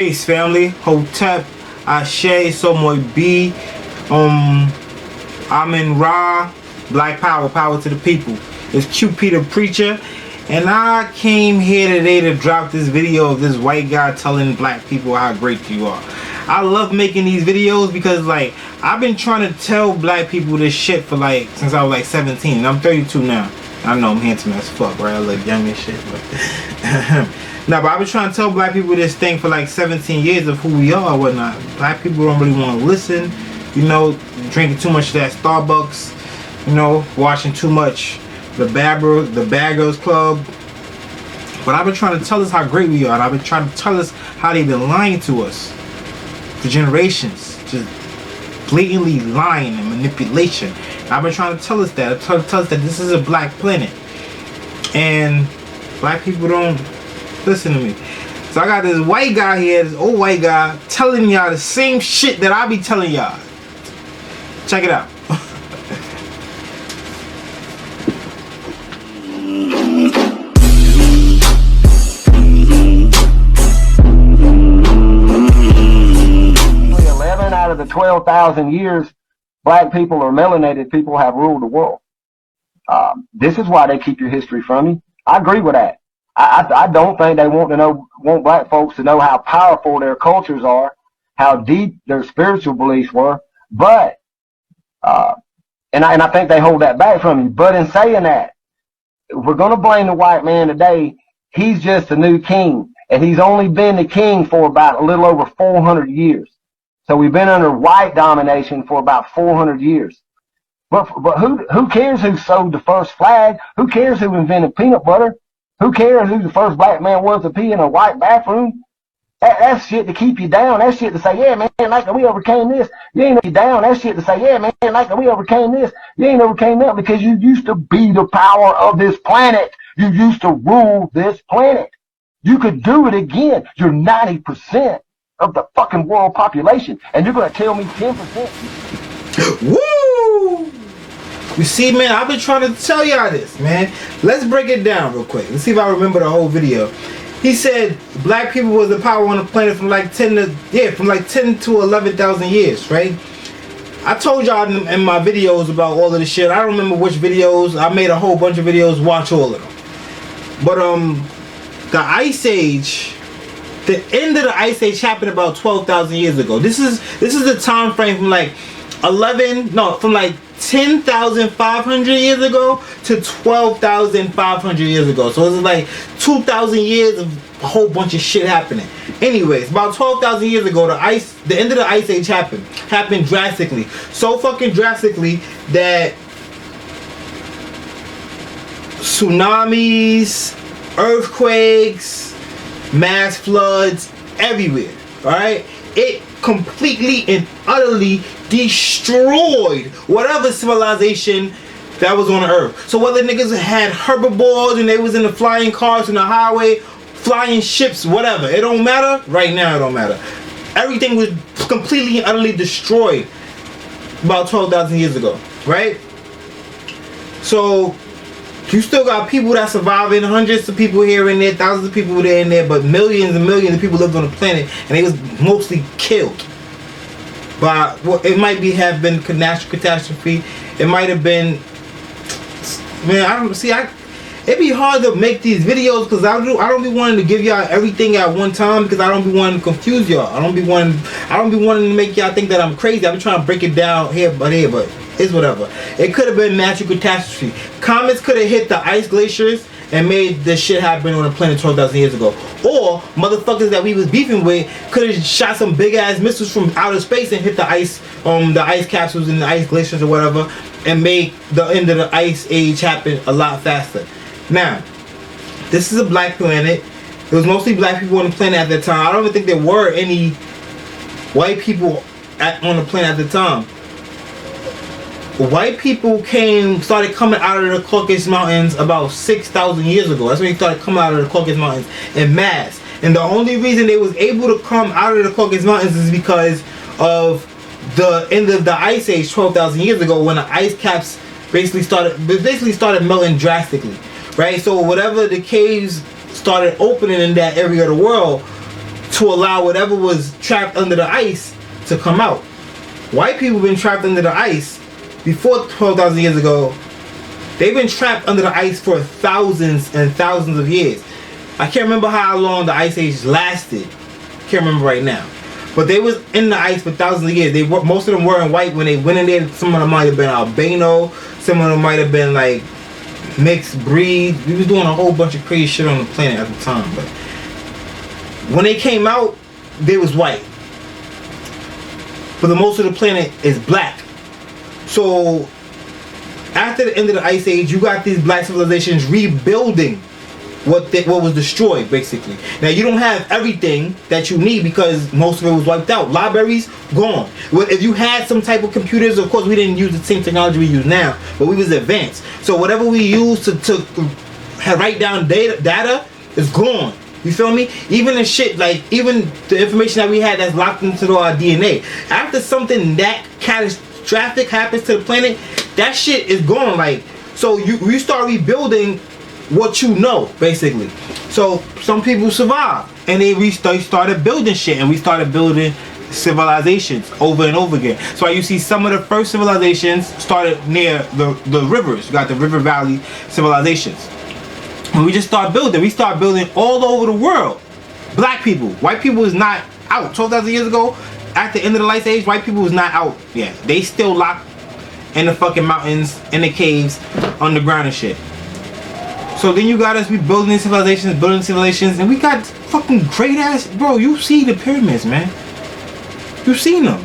Peace, family. Hotep, Ashe, Somoy B, Amin Ra, Black Power, power to the people. It's QP the Preacher, and I came here today to drop this video of this white guy telling black people how great you are. I love making these videos because, like, I've been trying to tell black people this shit for, like, since I was, like, 17, and I'm 32 now. I know I'm handsome as fuck, right? I look young and shit, but... Nah, but I've been trying to tell black people this thing for like 17 years of who we are and whatnot. Black people don't really want to listen, you know, drinking too much of that Starbucks, you know, watching too much the Bad Girls Club. But I've been trying to tell us how great we are, and I've been trying to tell us how they've been lying to us for generations. Just blatantly lying and manipulation. I've been trying to tell us that. Tell us that this is a black planet. And black people don't listen to me. So I got this white guy here, this old white guy, telling y'all the same shit that I be telling y'all. Check it out. Only 11 out of the 12,000 years black people or melanated people have ruled the world. This is why they keep your history from you. I agree with that. I don't think they want black folks to know how powerful their cultures are, how deep their spiritual beliefs were, but and I think they hold that back from you. But in saying that, if we're gonna blame the white man today, he's just a new king, and he's only been the king for about a little over 400 years. So we've been under white domination for about 400 years. But who cares who sewed the first flag? Who cares who invented peanut butter? Who cares who the first black man was to pee in a white bathroom? That's shit to keep you down. That's shit to say, yeah, man, like we overcame this. You ain't you down. That's shit to say, yeah, man, like we overcame this. You ain't overcame that because you used to be the power of this planet. You used to rule this planet. You could do it again. You're 90% of the fucking world population, and you're going to tell me 10%. Woo! You see, man, I've been trying to tell y'all this, man. Let's break it down real quick. Let's see if I remember the whole video. He said black people was the power on the planet from like 10 to 11,000 years, right? I told y'all in my videos about all of this shit. I don't remember which videos. I made a whole bunch of videos. Watch all of them. But the Ice Age, the end of the Ice Age happened about 12,000 years ago. This is the time frame from like 10,500 years ago to 12,500 years ago. So it's like 2,000 years of a whole bunch of shit happening. Anyways, about 12,000 years ago, the end of the Ice Age happened drastically. So fucking drastically that tsunamis, earthquakes, mass floods everywhere. Alright? It completely and utterly destroyed whatever civilization that was on the earth. So whether niggas had herbivores and they was in the flying cars on the highway, flying ships, whatever, it don't matter. Right now it don't matter. Everything was completely and utterly destroyed about 12,000 years ago, right? So you still got people that surviving, hundreds of people here and there, thousands of people there and there, but millions and millions of people lived on the planet, and they was mostly killed. But well, it might have been natural catastrophe. It might have been, man. It'd be hard to make these videos because I don't be wanting to give y'all everything at one time because I don't be wanting to confuse y'all. I don't be wanting to make y'all think that I'm crazy. I'm trying to break it down here, but it's whatever. It could have been natural catastrophe. Comets could have hit the ice glaciers and made this shit happen on the planet 12,000 years ago. Or motherfuckers that we was beefing with could have shot some big ass missiles from outer space and hit the ice capsules and the ice glaciers or whatever, and make the end of the Ice Age happen a lot faster. Now, this is a black planet. It was mostly black people on the planet at that time. I don't even think there were any white people on the planet at the time. White people started coming out of the Caucasus Mountains about 6,000 years ago. That's when they started coming out of the Caucasus Mountains in mass. And the only reason they was able to come out of the Caucasus Mountains is because of the end of the Ice Age 12,000 years ago, when the ice caps basically started melting drastically, right? So whatever the caves started opening in that area of the world, to allow whatever was trapped under the ice to come out. White people been trapped under the ice before 12,000 years ago. They've been trapped under the ice for thousands and thousands of years. I can't remember how long the ice age lasted. Can't remember right now. But they was in the ice for thousands of years. They were, most of them weren't white when they went in there. Some of them might have been albino. Some of them might have been like mixed breed. We was doing a whole bunch of crazy shit on the planet at the time. But when they came out, they was white. But the most of the planet is black. So after the end of the ice age, you got these black civilizations rebuilding what was destroyed, basically. Now you don't have everything that you need because most of it was wiped out. Libraries gone. Well, if you had some type of computers, of course we didn't use the same technology we use now, but we was advanced. So whatever we used to write down data is gone. You feel me? Even the shit, like even the information that we had that's locked into our DNA. After something that catastrophic happens to the planet, that shit is gone. Like, so you start rebuilding what you know, basically. So some people survived and they started building shit, and we started building civilizations over and over again. So you see some of the first civilizations started near the rivers. You got the river valley civilizations. And we just start building. We start building all over the world. Black people. White people is not out. 12,000 years ago, at the end of the ice age, white people was not out yet. They still locked in the fucking mountains, in the caves, underground and shit. So then you got us, we building civilizations, and we got fucking great ass, bro. You see the pyramids, man. You seen them.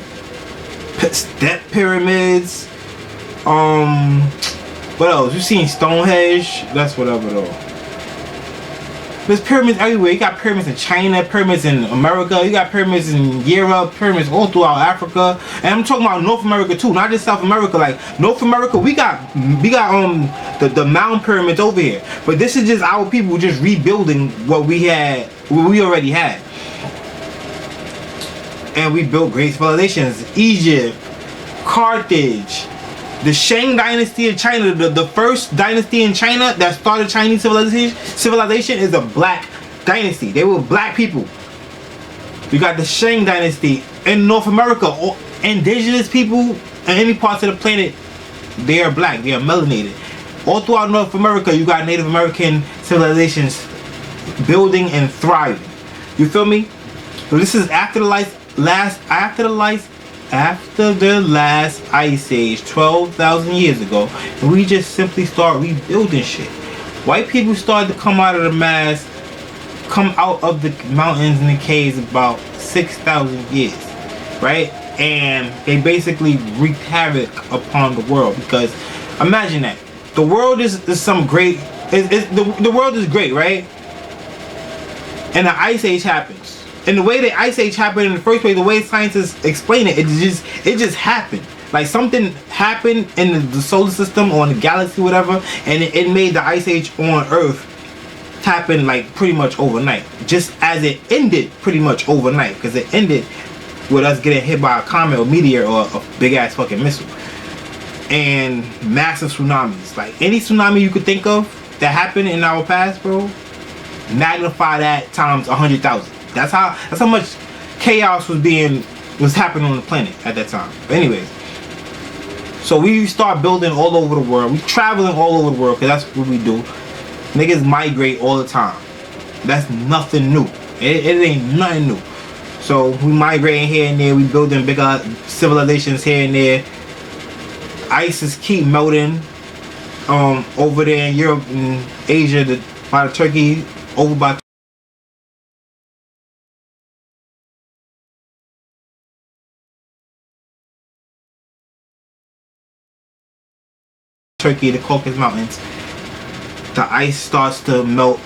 Step pyramids. What else? You seen Stonehenge? That's whatever though. There's pyramids everywhere. You got pyramids in China, pyramids in America, you got pyramids in Europe, pyramids all throughout Africa. And I'm talking about North America too, not just South America. Like North America, we got the mound pyramids over here. But this is just our people just rebuilding what we already had. And we built great civilizations. Egypt, Carthage, the Shang dynasty in China, the first dynasty in China that started Chinese civilization is a black dynasty. They were black people. You got the Shang dynasty in North America. Indigenous people in any parts of the planet, they are black. They are melanated. All throughout North America, you got Native American civilizations building and thriving. You feel me? So this is after the last ice age, 12,000 years ago, and we just simply start rebuilding shit. White people started to come out of the mountains and the caves about 6,000 years, right? And they basically wreaked havoc upon the world, because imagine that. The world is some great, the world is great, right? And the ice age happens. And the way the ice age happened in the first place, the way scientists explain it, it just happened. Like something happened in the solar system or in the galaxy, whatever, and it made the ice age on Earth happen like pretty much overnight. Just as it ended pretty much overnight, because it ended with us getting hit by a comet or meteor or a big ass fucking missile. And massive tsunamis. Like any tsunami you could think of that happened in our past, bro, magnify that times 100,000. That's how much chaos was happening on the planet at that time. But anyways, so we start building all over the world. We traveling all over the world, because that's what we do. Niggas migrate all the time. That's nothing new. It ain't nothing new. So we migrating here and there. We building bigger civilizations here and there. Ices keep melting over there in Europe and Asia, by Turkey, over by Turkey, the Caucasus Mountains. The ice starts to melt.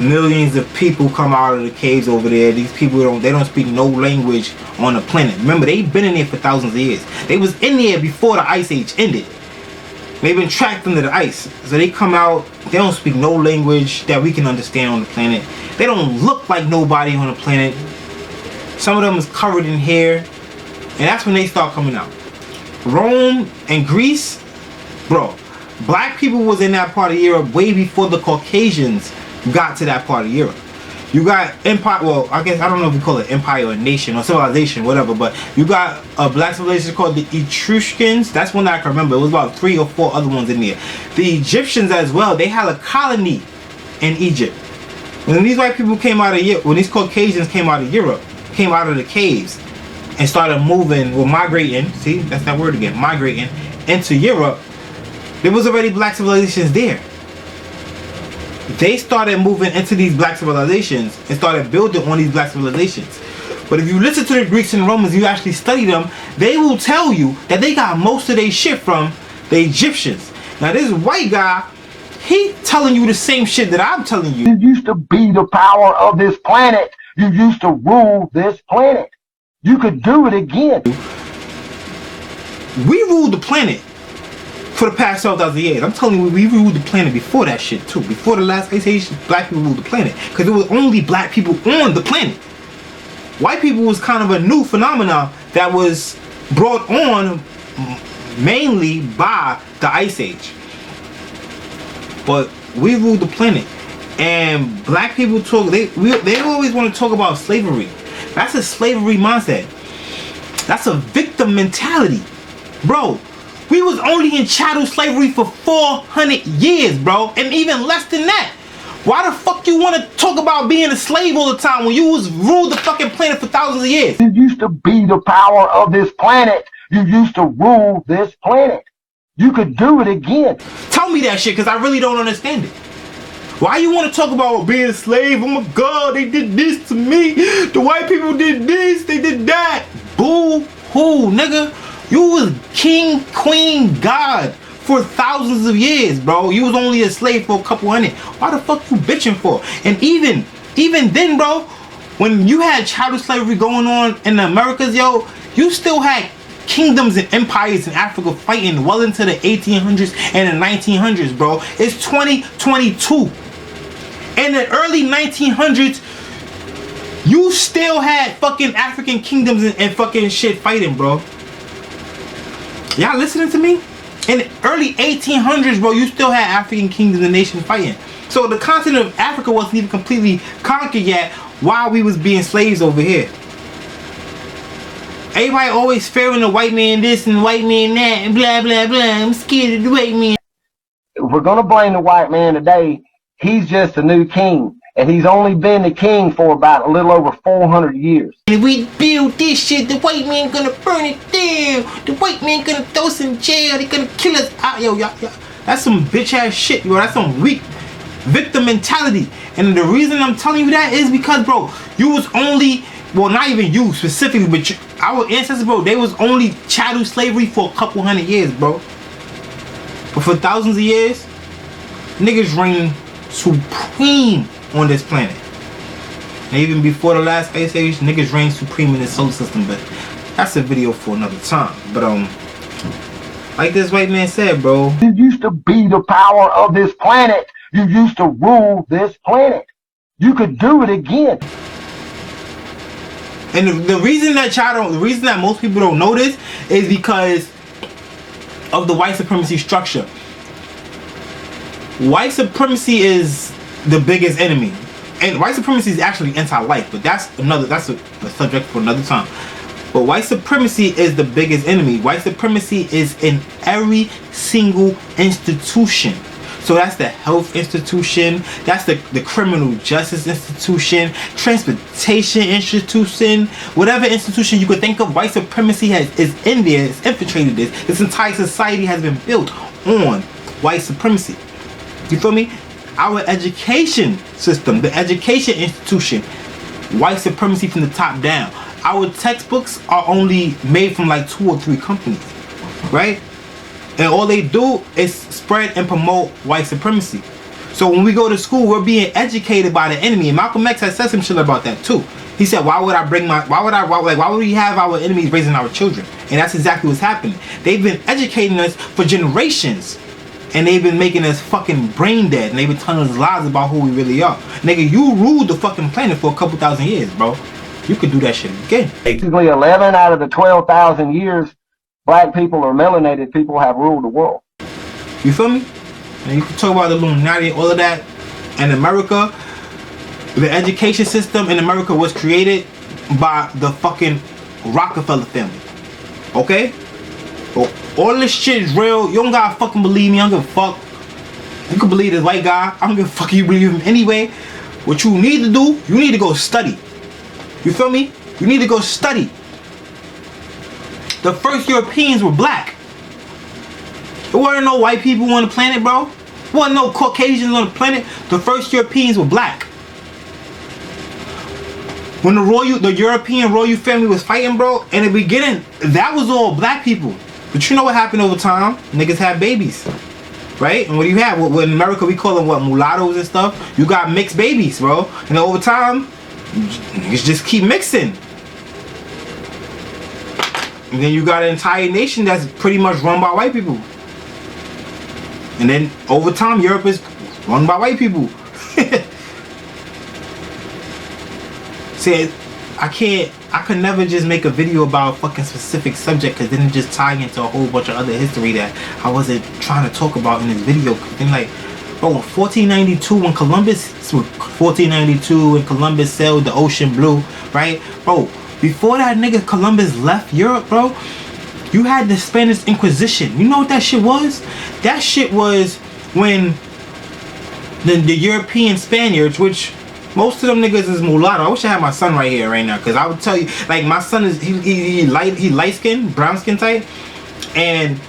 Millions of people come out of the caves over there. These people don't speak no language on the planet. Remember, they've been in there for thousands of years. They was in there before the ice age ended. They've been trapped under the ice. So they come out, they don't speak no language that we can understand on the planet. They don't look like nobody on the planet. Some of them is covered in hair. And that's when they start coming out. Rome and Greece, bro, black people was in that part of Europe way before the Caucasians got to that part of Europe. You got empire. Well, I guess I don't know if we call it empire or nation or civilization, whatever. But you got a black civilization called the Etruscans. That's one that I can remember. It was about 3 or 4 other ones in there. The Egyptians as well. They had a colony in Egypt. When these white people came out of Europe, when these Caucasians came out of Europe, came out of the caves and started moving, or migrating. See, that's that word again. Migrating into Europe. There was already black civilizations there. They started moving into these black civilizations and started building on these black civilizations. But if you listen to the Greeks and Romans, you actually study them, they will tell you that they got most of their shit from the Egyptians. Now this white guy, he telling you the same shit that I'm telling you. You used to be the power of this planet. You used to rule this planet. You could do it again. We ruled the planet for the past 12,000 years. I'm telling you, we ruled the planet before that shit too. Before the last Ice Age, black people ruled the planet. Because there was only black people on the planet. White people was kind of a new phenomenon that was brought on mainly by the Ice Age. But we ruled the planet. And black people talk, they always want to talk about slavery. That's a slavery mindset. That's a victim mentality. Bro, we was only in chattel slavery for 400 years, bro. And even less than that. Why the fuck you want to talk about being a slave all the time when you was ruled the fucking planet for thousands of years? You used to be the power of this planet. You used to rule this planet. You could do it again. Tell me that shit, because I really don't understand it. Why you want to talk about being a slave? Oh my God, they did this to me. The white people did this, they did that. Boo hoo, nigga. You was king, queen, god for thousands of years, bro. You was only a slave for a couple hundred. Why the fuck you bitching for? And even then, bro, when you had chattel slavery going on in the Americas, yo, you still had kingdoms and empires in Africa fighting well into the 1800s and the 1900s, bro. It's 2022. In the early 1900s, you still had fucking African kingdoms and fucking shit fighting, bro. Y'all listening to me? In the early 1800s, bro, you still had African kingdoms and nations fighting. So the continent of Africa wasn't even completely conquered yet while we was being slaves over here. Everybody always fearing the white man this and the white man that and blah, blah, blah. I'm scared of the white man. If we're going to blame the white man today, he's just a new king. And he's only been the king for about a little over 400 years. If we build this shit, the white man gonna burn it down. The white man gonna throw us in jail. They gonna kill us out. Yo, that's some bitch ass shit, yo. That's some weak victim mentality. And the reason I'm telling you that is because, bro, you was only, well, not even you specifically, but our ancestors, bro, they was only chattel slavery for a couple hundred years, bro. But for thousands of years, niggas reign supreme on this planet. And even before the last Ice Age, niggas reigned supreme in the solar system. But that's a video for another time. But like this white man said, bro, you used to be the power of this planet. You used to rule this planet. You could do it again. And the reason that most people don't know this is because of the white supremacy structure. White supremacy is the biggest enemy, and white supremacy is actually anti-life, but that's a subject for another time. But white supremacy is the biggest enemy. White supremacy is in every single institution. So that's the health institution, that's the criminal justice institution, transportation institution, whatever institution you could think of, white supremacy is in there, it's infiltrated this. This entire society has been built on white supremacy. You feel me? Our education system, the education institution, white supremacy from the top down. Our textbooks are only made from like 2 or 3 companies, right? And all they do is spread and promote white supremacy. So when we go to school, we're being educated by the enemy. And Malcolm X has said some shit about that too. He said, why would we have our enemies raising our children? And that's exactly what's happening. They've been educating us for generations. And they've been making us fucking brain dead. And they've been telling us lies about who we really are. Nigga, you ruled the fucking planet for a couple thousand years, bro. You could do that shit again. Basically, 11 out of the 12,000 years, black people or melanated people have ruled the world. You feel me? And you can talk about the Illuminati, all of that. And America, The education system in America was created by the fucking Rockefeller family. Okay? Well, all this shit is real. You don't gotta fucking believe me. I don't give a fuck. You can believe this white guy. I don't give a fuck if you believe him anyway. What you need to do, you need to go study. You feel me? You need to go study. The first Europeans were black. There weren't no white people on the planet, bro. There wasn't no Caucasians on the planet. The first Europeans were black. When the European royal family was fighting, bro, in the beginning, that was all black people. But you know what happened over time? Niggas had babies. Right? And what do you have? In America, we call them, what, mulattoes and stuff? You got mixed babies, bro. And over time, niggas just keep mixing. And then you got an entire nation that's pretty much run by white people. And then over time, Europe is run by white people. See, I could never just make a video about a fucking specific subject, because then it just tie into a whole bunch of other history that I wasn't trying to talk about in this video. Then like, bro, 1492 when Columbus sailed the ocean blue, right? Bro, before that nigga Columbus left Europe, bro, you had the Spanish Inquisition. You know what that shit was? That shit was when the European Spaniards, which most of them niggas is mulatto. I wish I had my son right here right now, because I would tell you, like, my son is he light skin, brown skin type, and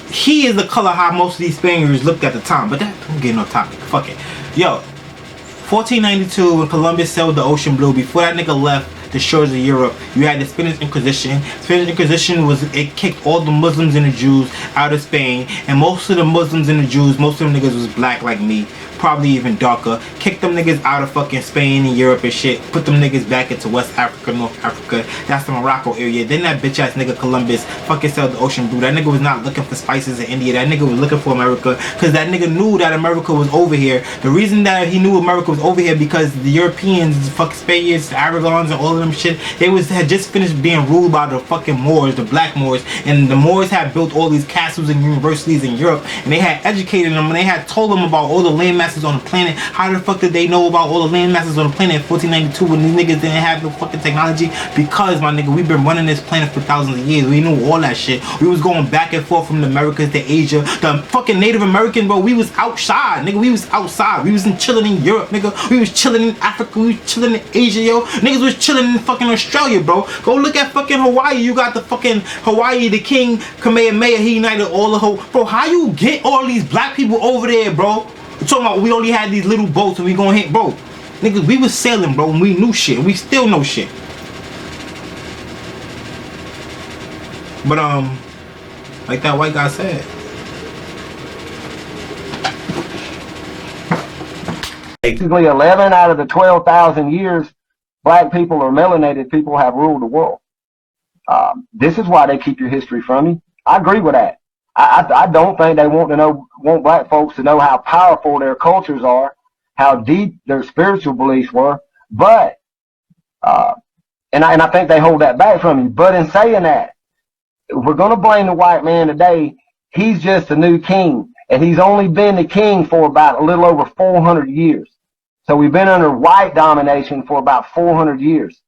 he is the color how most of these Spaniards looked at the time. But that don't get no topic. Fuck it. Yo, 1492 when Columbus sailed the ocean blue. Before that nigga left the shores of Europe, you had the Spanish Inquisition. Spanish Inquisition it kicked all the Muslims and the Jews out of Spain, and most of the Muslims and the Jews, most of them niggas was black like me, probably even darker. Kicked them niggas out of fucking Spain and Europe and shit. Put them niggas back into West Africa, North Africa. That's the Morocco area. Then that bitch ass nigga Columbus fucking sailed the ocean blue. That nigga was not looking for spices in India. That nigga was looking for America, because that nigga knew that America was over here. The reason that he knew America was over here, because the Europeans, the fucking Spaniards, the Aragons, and all of them shit, had just finished being ruled by the fucking Moors, the black Moors, and the Moors had built all these castles and universities in Europe, and they had educated them, and they had told them about all the landmasses on the planet. How the fuck did they know about all the landmasses on the planet in 1492 when these niggas didn't have no fucking technology? Because, my nigga, we've been running this planet for thousands of years. We knew all that shit. We was going back and forth from the Americas to Asia. The fucking Native American, bro, we was outside, nigga. We was outside. We was chilling in Europe, nigga. We was chilling in Africa. We was chilling in Asia, yo. Niggas was chilling in fucking Australia, bro. Go look at fucking Hawaii. You got the fucking Hawaii, the king Kamehameha, he united all the bro, how you get all these black people over there, bro? You're talking about we only had these little boats and we gonna hit, bro. Niggas, we was sailing, bro, and we knew shit. We still know shit. But like that white guy said, basically 11 out of the 12,000 years black people or melanated people have ruled the world. This is why they keep your history from you. I agree with that. I don't think they want black folks to know how powerful their cultures are, how deep their spiritual beliefs were. But and I think they hold that back from you. But in saying that, if we're gonna blame the white man today, he's just a new king, and he's only been the king for about a little over 400 years. So we've been under white domination for about 400 years.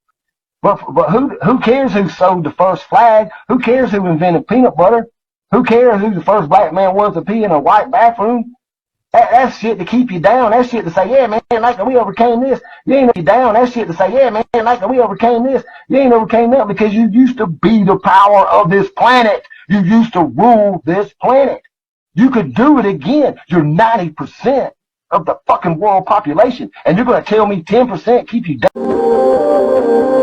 But who cares who sewed the first flag? Who cares who invented peanut butter? Who cares who the first black man was to pee in a white bathroom? That's shit to keep you down. That's shit to say, yeah, man, like we overcame this. You ain't you down. That's shit to say, yeah, man, like we overcame this. You ain't overcame that, because you used to be the power of this planet. You used to rule this planet. You could do it again. You're 90% of the fucking world population, and you're going to tell me 10% keep you down?